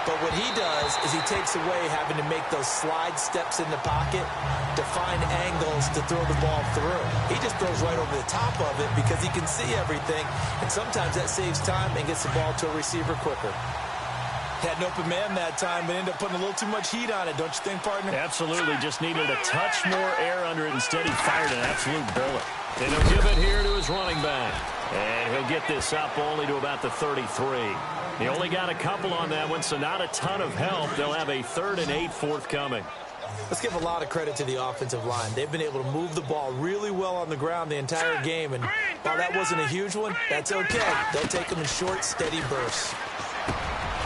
But what he does is he takes away having to make those slide steps in the pocket to find angles to throw the ball through. He just throws right over the top of it because he can see everything, and sometimes that saves time and gets the ball to a receiver quicker. Had an open man that time, but ended up putting a little too much heat on it, don't you think, partner? Absolutely. Just needed a touch more air under it. Instead, he fired an absolute bullet. And he'll give it here to his running back. And he'll get this up only to about the 33. He only got a couple on that one, so not a ton of help. They'll have a 3rd and 8 forthcoming. Let's give a lot of credit to the offensive line. They've been able to move the ball really well on the ground the entire game, and while that wasn't a huge one, that's okay. They'll take them in short, steady bursts.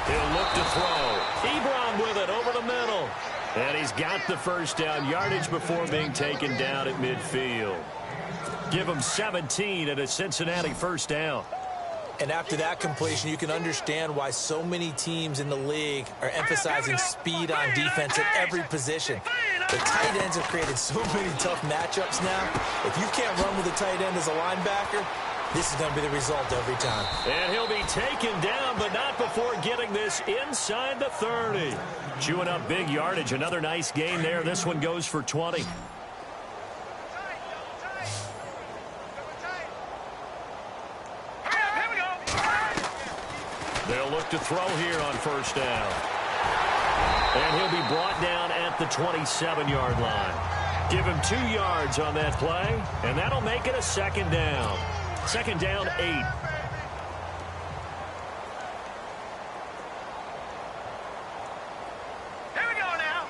He'll look to throw. Ebron with it over the middle. And he's got the first down yardage before being taken down at midfield. Give him 17 and a Cincinnati first down. And after that completion, you can understand why so many teams in the league are emphasizing speed on defense at every position. The tight ends have created so many tough matchups now. If you can't run with a tight end as a linebacker, this is going to be the result every time. And he'll be taken down, but not before getting this inside the 30. Chewing up big yardage. Another nice gain there. This one goes for 20. They'll look to throw here on first down. And he'll be brought down at the 27-yard line. Give him 2 yards on that play, and that'll make it a second down. Second down, 8. Here we go now.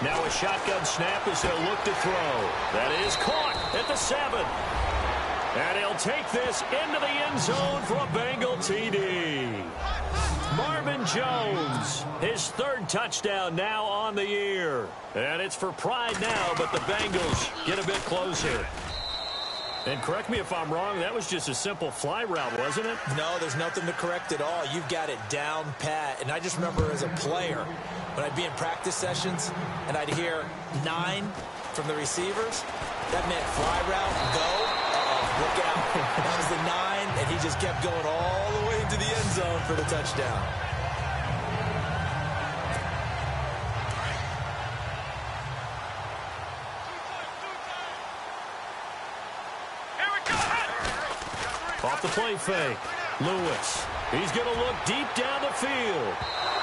Now a shotgun snap as they'll look to throw. That is caught at the 7. And he'll take this into the end zone for a Bengal TD. Marvin Jones, his 3rd touchdown now on the year. And it's for pride now, but the Bengals get a bit closer. And correct me if I'm wrong, that was just a simple fly route, wasn't it? No, there's nothing to correct at all. You've got it down pat. And I just remember as a player, when I'd be in practice sessions and I'd hear 9 from the receivers, that meant fly route, go. Look out. That was the 9, and he just kept going all the way into the end zone for the touchdown. Here we go. Off the play fake. Lewis. He's going to look deep down the field.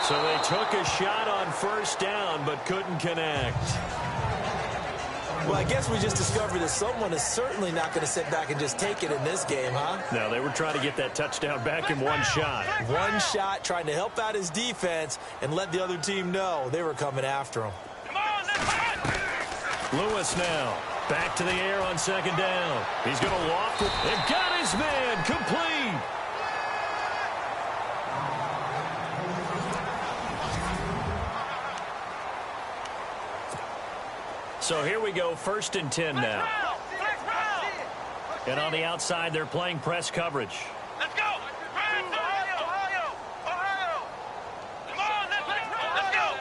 So they took a shot on first down, but couldn't connect. Well, I guess we just discovered that someone is certainly not going to sit back and just take it in this game, huh? No, they were trying to get that touchdown back in one shot. One shot, trying to help out his defense and let the other team know they were coming after him. Come on, let's run. Lewis now. Back to the air on second down. He's going to loft it. And got his man complete. So here we go, 1st and 10 now. And on the outside, they're playing press coverage. Let's go. Ohio. Come on, let's go.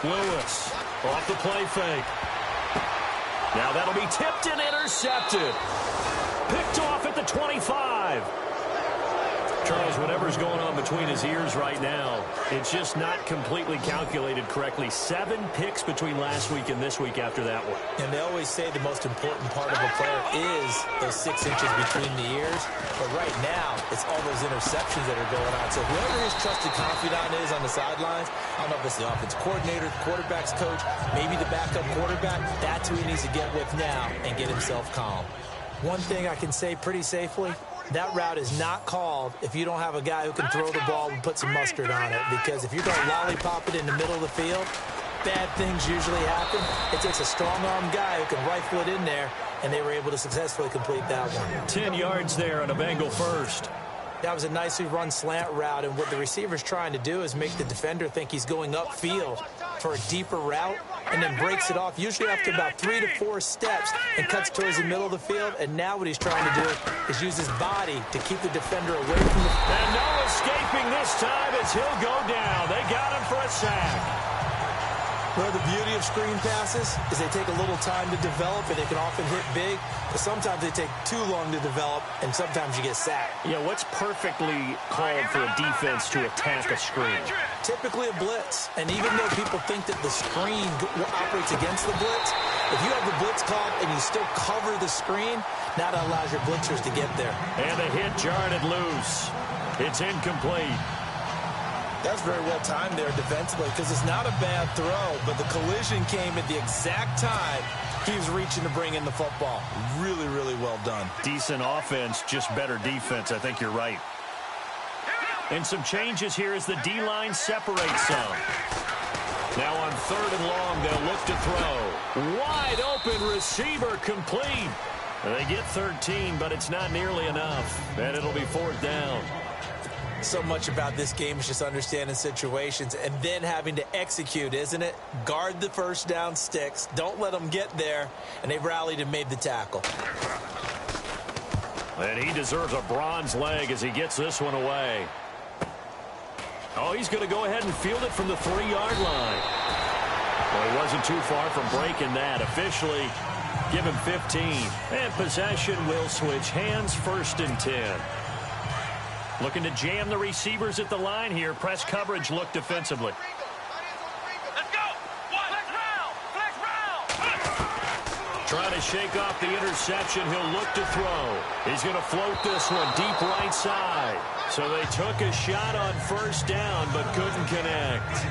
Lewis off the play fake. Now that'll be tipped and intercepted. Picked off at the 25. Charles, whatever's going on between his ears right now, it's just not completely calculated correctly. 7 picks between last week and this week after that one. And they always say the most important part of a player is those 6 inches between the ears. But right now, it's all those interceptions that are going on. So whoever his trusted confidant is on the sidelines, I don't know if it's the offense coordinator, the quarterback's coach, maybe the backup quarterback, that's who he needs to get with now and get himself calm. One thing I can say pretty safely, that route is not called if you don't have a guy who can throw the ball and put some mustard on it. Because if you're going to lollipop it in the middle of the field, bad things usually happen. It takes a strong-arm guy who can rifle it in there, and they were able to successfully complete that one. 10 yards there on a Bengal first. That was a nicely run slant route, and what the receiver's trying to do is make the defender think he's going upfield for a deeper route, and then breaks it off, usually after about 3 to 4 steps, and cuts towards the middle of the field. And now what he's trying to do is use his body to keep the defender away from the... And no escaping this time as he'll go down. They got him for a sack. Well, the beauty of screen passes is they take a little time to develop, and they can often hit big, but sometimes they take too long to develop, and sometimes you get sacked. Yeah, what's perfectly called for a defense to attack a screen? Typically a blitz, and even though people think that the screen operates against the blitz, if you have the blitz called and you still cover the screen, now that allows your blitzers to get there. And the hit jarred it loose. It's incomplete. That's very well timed there defensively, because it's not a bad throw, but the collision came at the exact time he was reaching to bring in the football. Really, really well done. Decent offense, just better defense. I think you're right. And some changes here as the D-line separates some. Now on 3rd and long, they'll look to throw. Wide open receiver complete. They get 13, but it's not nearly enough. And it'll be 4th down. So much about this game is just understanding situations and then having to execute, isn't it? Guard the first down sticks. Don't let them get there. And they rallied and made the tackle. And he deserves a bronze leg as he gets this one away. Oh, he's going to go ahead and field it from the 3-yard line. Well, he wasn't too far from breaking that. Officially, give him 15. And possession will switch hands, 1st and 10. Looking to jam the receivers at the line here. Press coverage look defensively. Let's go. Flex round. Trying to shake off the interception. He'll look to throw. He's going to float this one deep right side. So they took a shot on 1st down, but couldn't connect.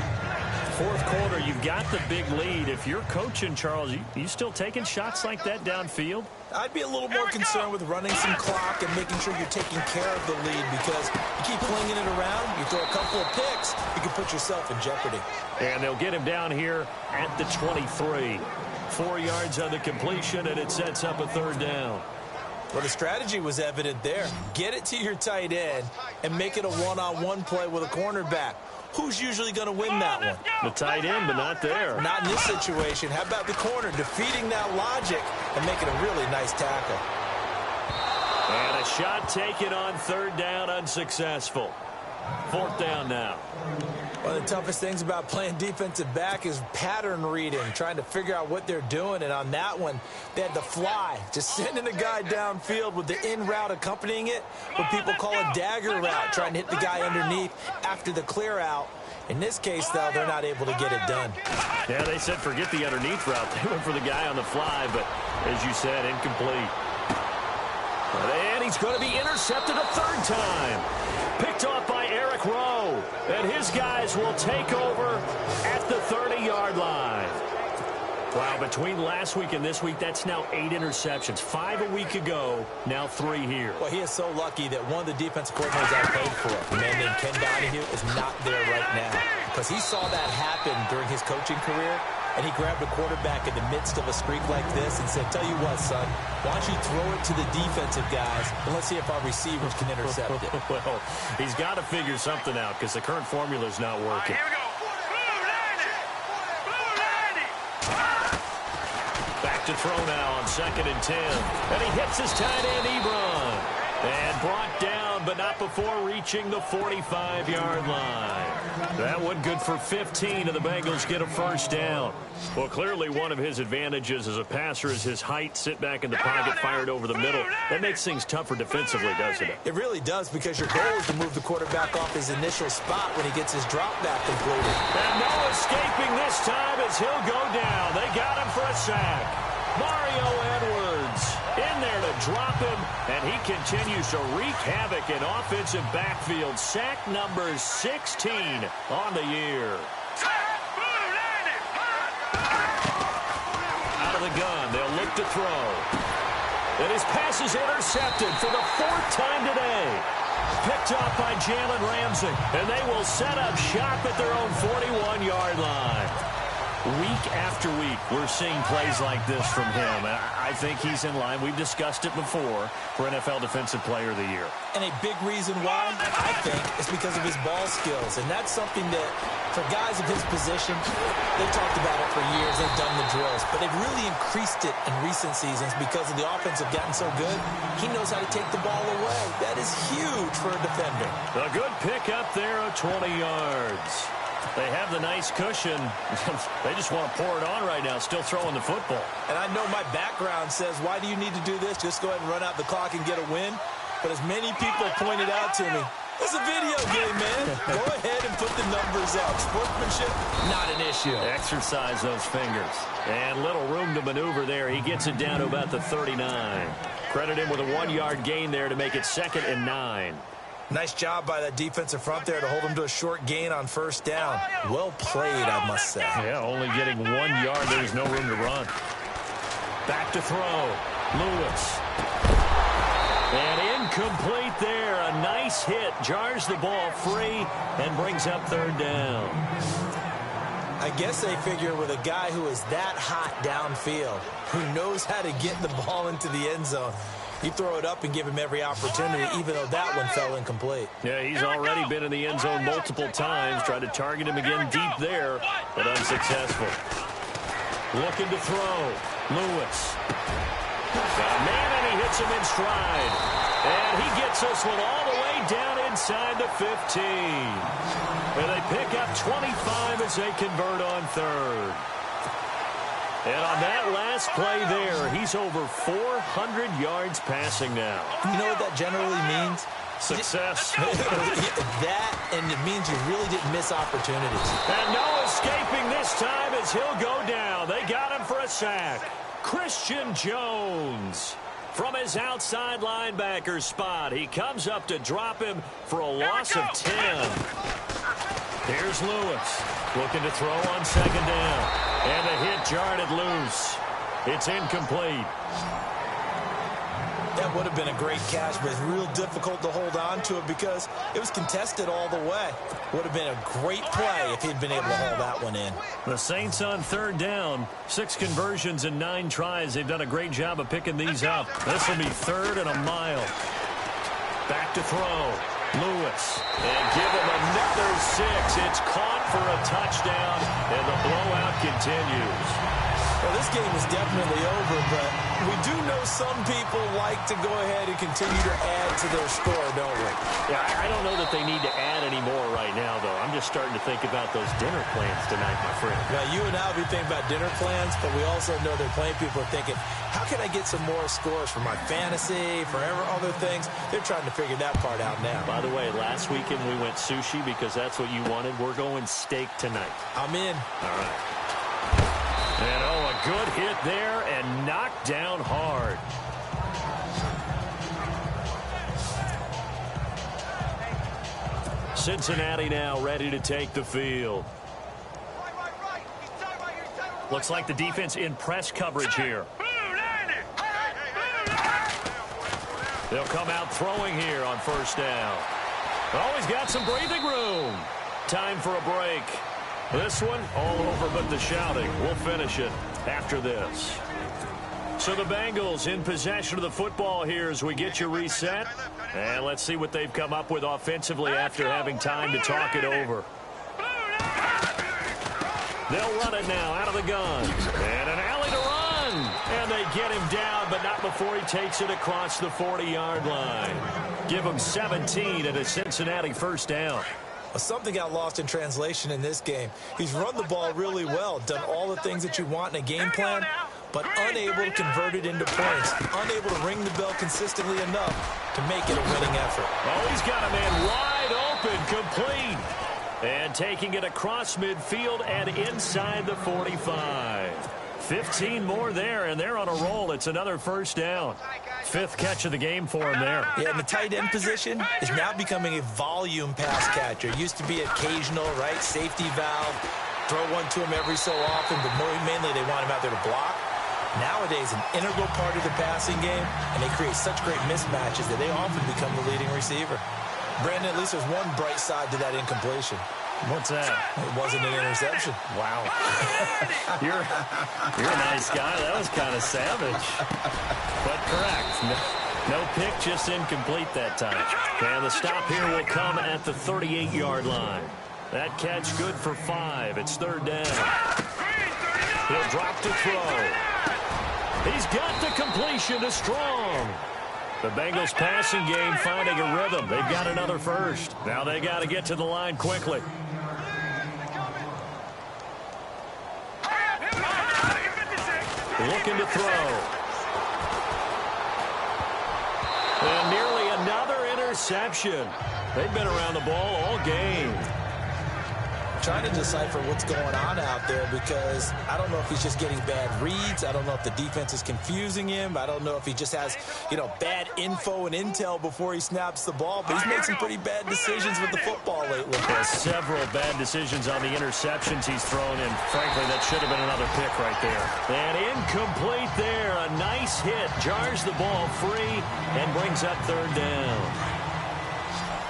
4th quarter, you've got the big lead. If you're coaching, Charles, you still taking shots like that downfield? I'd be a little more concerned with running some clock and making sure you're taking care of the lead, because you keep flinging it around, you throw a couple of picks, you can put yourself in jeopardy. And they'll get him down here at the 23. 4 yards on the completion, and it sets up a 3rd down. Well, the strategy was evident there. Get it to your tight end and make it a one-on-one play with a cornerback. Who's usually going to win that one? The tight end, but not there. Not in this situation. How about the corner defeating that logic and making a really nice tackle? And a shot taken on 3rd down, unsuccessful. 4th down now. One of the toughest things about playing defensive back is pattern reading, trying to figure out what they're doing. And on that one, they had the fly, just sending a guy downfield with the in route accompanying it, what people call a dagger route, trying to hit the guy underneath after the clear out. In this case, though, they're not able to get it done. Yeah, they said forget the underneath route. They went for the guy on the fly, but as you said, incomplete. And he's going to be intercepted a 3rd time. Picked off by Eric Rowe. And his guys will take over at the 30-yard line. Wow, between last week and this week, that's now 8 interceptions. 5 a week ago, now 3 here. Well, he is so lucky that one of the defensive coordinators I played for, a man named Ken Donahue, is not there right now. Because he saw that happen during his coaching career, and he grabbed a quarterback in the midst of a streak like this and said, tell you what, son, why don't you throw it to the defensive guys, and let's see if our receivers can intercept it. Well, he's got to figure something out because the current formula is not working. Here we go. Back to throw now on 2nd and 10. And he hits his tight end, Ebron. And brought down, but not before reaching the 45-yard line. That one good for 15, and the Bengals get a 1st down. Well, clearly one of his advantages as a passer is his height. Sit back in the pocket, fired over the middle. That makes things tougher defensively, doesn't it? It really does, because your goal is to move the quarterback off his initial spot when he gets his drop back completed. And no escaping this time as he'll go down. They got him for a sack. Mario Edwards in there to drop him, and he continues to wreak havoc in offensive backfield. Sack number 16 on the year. Out of the gun, they'll look to throw. And his pass is intercepted for the 4th time today. Picked off by Jalen Ramsey, and they will set up shop at their own 41-yard line. Week after week, we're seeing plays like this from him. I think he's in line. We've discussed it before for NFL Defensive Player of the Year. And a big reason why, I think, is because of his ball skills. And that's something that, for guys of his position, they've talked about it for years. They've done the drills. But they've really increased it in recent seasons because of the offense have gotten so good. He knows how to take the ball away. That is huge for a defender. A good pickup there of 20 yards. They have the nice cushion. They just want to pour it on right now, still throwing the football. And I know my background says, why do you need to do this? Just go ahead and run out the clock and get a win. But as many people pointed out to me, it's a video game, man. Go ahead and put the numbers out. Sportsmanship, not an issue. Exercise those fingers. And little room to maneuver there. He gets it down to about the 39. Credit him with a 1-yard gain there to make it 2nd and 9. Nice job by that defensive front there to hold him to a short gain on 1st down. Well played, I must say. Yeah, only getting 1 yard. There's no room to run. Back to throw. Lewis. And incomplete there. A nice hit. Jars the ball free and brings up third down. I guess they figure with a guy who is that hot downfield, who knows how to get the ball into the end zone, you throw it up and give him every opportunity, even though that one fell incomplete. Yeah, he's already been in the end zone multiple times. Tried to target him again deep there, but unsuccessful. Looking to throw. Lewis. Got a man, and he hits him in stride. And he gets this one all the way down inside the 15. And they pick up 25 as they convert on third. And on that last play there, he's over 400 yards passing now. You know what that generally means? Success. That, and it means you really didn't miss opportunities. And no escaping this time as he'll go down. They got him for a sack. Christian Jones from his outside linebacker spot. He comes up to drop him for a loss of 10. Here's Lewis looking to throw on second down. And the hit jarred it loose. It's incomplete. That would have been a great catch, but it's real difficult to hold on to it because it was contested all the way. Would have been a great play if he'd been able to hold that one in. The Saints on third down. 6 conversions in 9 tries. They've done a great job of picking these up. This will be third and a mile. Back to throw. Lewis. And give him another 6. It's caught for a touchdown, and the blowout continues. Well, this game is definitely over, but we do know some people like to go ahead and continue to add to their score, don't we? Yeah, I don't know that they need to add any more right now, though. I'm just starting to think about those dinner plans tonight, my friend. Now, you and I will be thinking about dinner plans, but we also know that plenty of people are thinking, how can I get some more scores for my fantasy, for other things? They're trying to figure that part out now. By the way, last weekend we went sushi because that's what you wanted. We're going steak tonight. I'm in. All right. And, oh, a good hit there and knocked down hard. Cincinnati now ready to take the field. Looks like the defense in press coverage here. They'll come out throwing here on first down. Oh, he's got some breathing room. Time for a break. This one, all over but the shouting. We'll finish it after this. So the Bengals in possession of the football here as we get you reset. And let's see what they've come up with offensively after having time to talk it over. They'll run it now out of the gun. And an alley to run. And they get him down, but not before he takes it across the 40-yard line. Give him 17 at a Cincinnati first down. Something got lost in translation in this game. He's run the ball really well, done all the things that you want in a game plan, but unable to convert it into points, unable to ring the bell consistently enough to make it a winning effort. Oh, he's got a man wide open, complete. And taking it across midfield and inside the 45. 15 more there, and they're on a roll. It's another first down. 5th catch of the game for him there. Yeah, and the tight end position is now becoming a volume pass catcher. Used to be occasional, right? Safety valve. Throw one to him every so often, but mainly they want him out there to block. Nowadays, an integral part of the passing game, and they create such great mismatches that they often become the leading receiver. Brandon, at least there's one bright side to that incompletion. What's that? It wasn't an interception. Wow. You're a nice guy. That was kind of savage. But correct. No pick, just incomplete that time. And the stop here will come at the 38-yard line. That catch good for 5. It's third down. He'll drop to throw. He's got the completion to Strong. The Bengals passing game finding a rhythm. They've got another first. Now they got to get to the line quickly. Looking to throw. And nearly another interception. They've been around the ball all game. trying to decipher what's going on out there because I don't know if he's just getting bad reads. I don't know if the defense is confusing him. I don't know if he just has, bad info and intel before he snaps the ball. But he's made some pretty bad decisions with the football lately. There's several bad decisions on the interceptions he's thrown, and frankly, that should have been another pick right there. And incomplete there. A nice hit. Jars the ball free and brings up third down.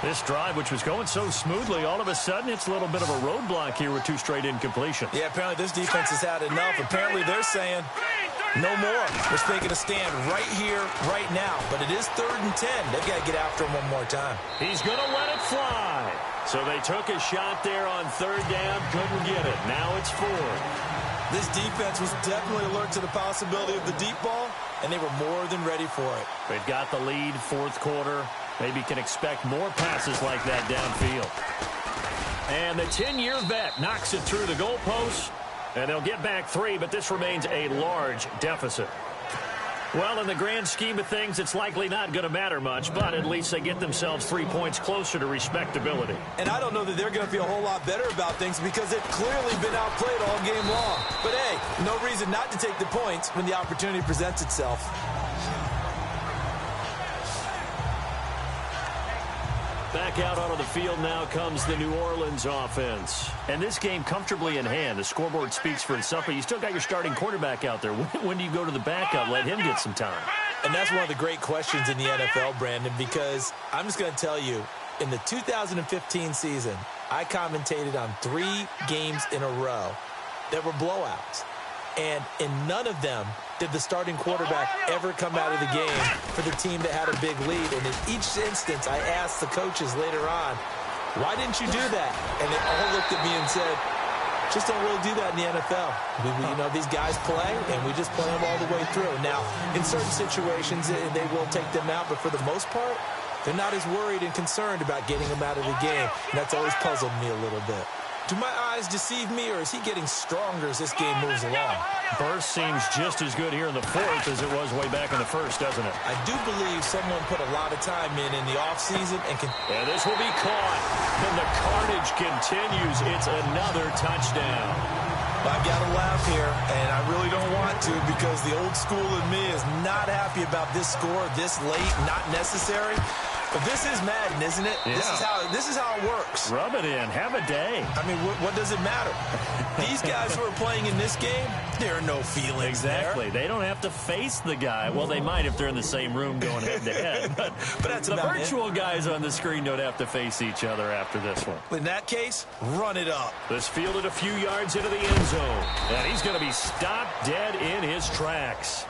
This drive, which was going so smoothly, all of a sudden it's a little bit of a roadblock here with 2 straight incompletions. Yeah, apparently this defense has had enough. Apparently they're saying no more. We're taking a stand right here, right now. But it is 3rd and 10. They've got to get after him one more time. He's going to let it fly. So they took a shot there on 3rd down, couldn't get it. Now it's 4th. This defense was definitely alert to the possibility of the deep ball, and they were more than ready for it. They've got the lead, 4th quarter. Maybe can expect more passes like that downfield. And the 10-year vet knocks it through the goalpost, and they'll get back 3, but this remains a large deficit. Well, in the grand scheme of things, it's likely not going to matter much, but at least they get themselves 3 points closer to respectability. And I don't know that they're going to feel a whole lot better about things because they've clearly been outplayed all game long. But, hey, no reason not to take the points when the opportunity presents itself. Back out onto the field now comes the New Orleans offense. And this game comfortably in hand. The scoreboard speaks for itself, but you still got your starting quarterback out there. When do you go to the backup? Let him get some time. And that's one of the great questions in the NFL, Brandon, because I'm just going to tell you, in the 2015 season, I commentated on 3 games in a row that were blowouts. And in none of them did the starting quarterback ever come out of the game for the team that had a big lead. And in each instance, I asked the coaches later on, why didn't you do that? And they all looked at me and said, just don't really do that in the NFL. These guys play, and we just play them all the way through. Now, in certain situations, they will take them out, but for the most part, they're not as worried and concerned about getting them out of the game. And that's always puzzled me a little bit. Do my eyes deceive me, or is he getting stronger as this game moves along? Burst seems just as good here in the 4th as it was way back in the 1st, doesn't it? I do believe someone put a lot of time in the offseason. And this will be caught. And the carnage continues. It's another touchdown. I've got to laugh here, and I really don't want to because the old school in me is not happy about this score this late, not necessary. But this is Madden, isn't it? Yeah. This is how it works. Rub it in. Have a day. I mean, what does it matter? These guys who are playing in this game, there are no feelings Exactly. there. They don't have to face the guy. Well, they might if they're in the same room going head-to-head. But that's the about virtual guys on the screen don't have to face each other after this one. In that case, run it up. This fielded a few yards into the end zone. And he's going to be stopped dead in his tracks.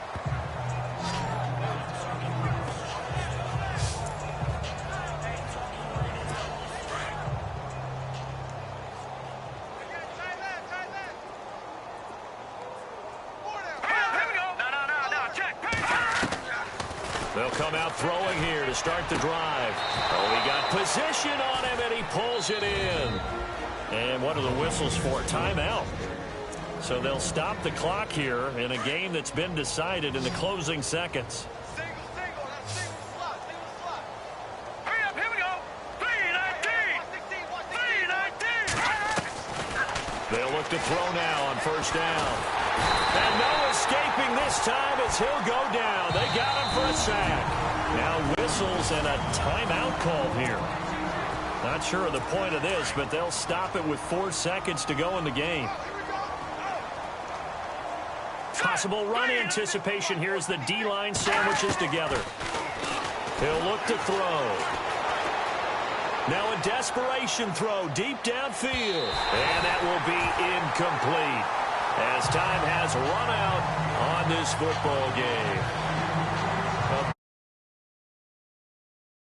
They'll come out throwing here to start the drive. Oh, he got position on him, and he pulls it in. And what are the whistles for? Timeout. So they'll stop the clock here in a game that's been decided in the closing seconds. Single, that's single slot. Hurry up, here we go. 319. 319. They'll look to throw now on 1st down. And no escaping this time as he'll go down. They got him for a sack. Now whistles and a timeout called here. Not sure of the point of this, but they'll stop it with 4 seconds to go in the game. Possible run anticipation here as the D-line sandwiches together. He'll look to throw. Now a desperation throw deep downfield. And that will be incomplete as time has run out on this football game.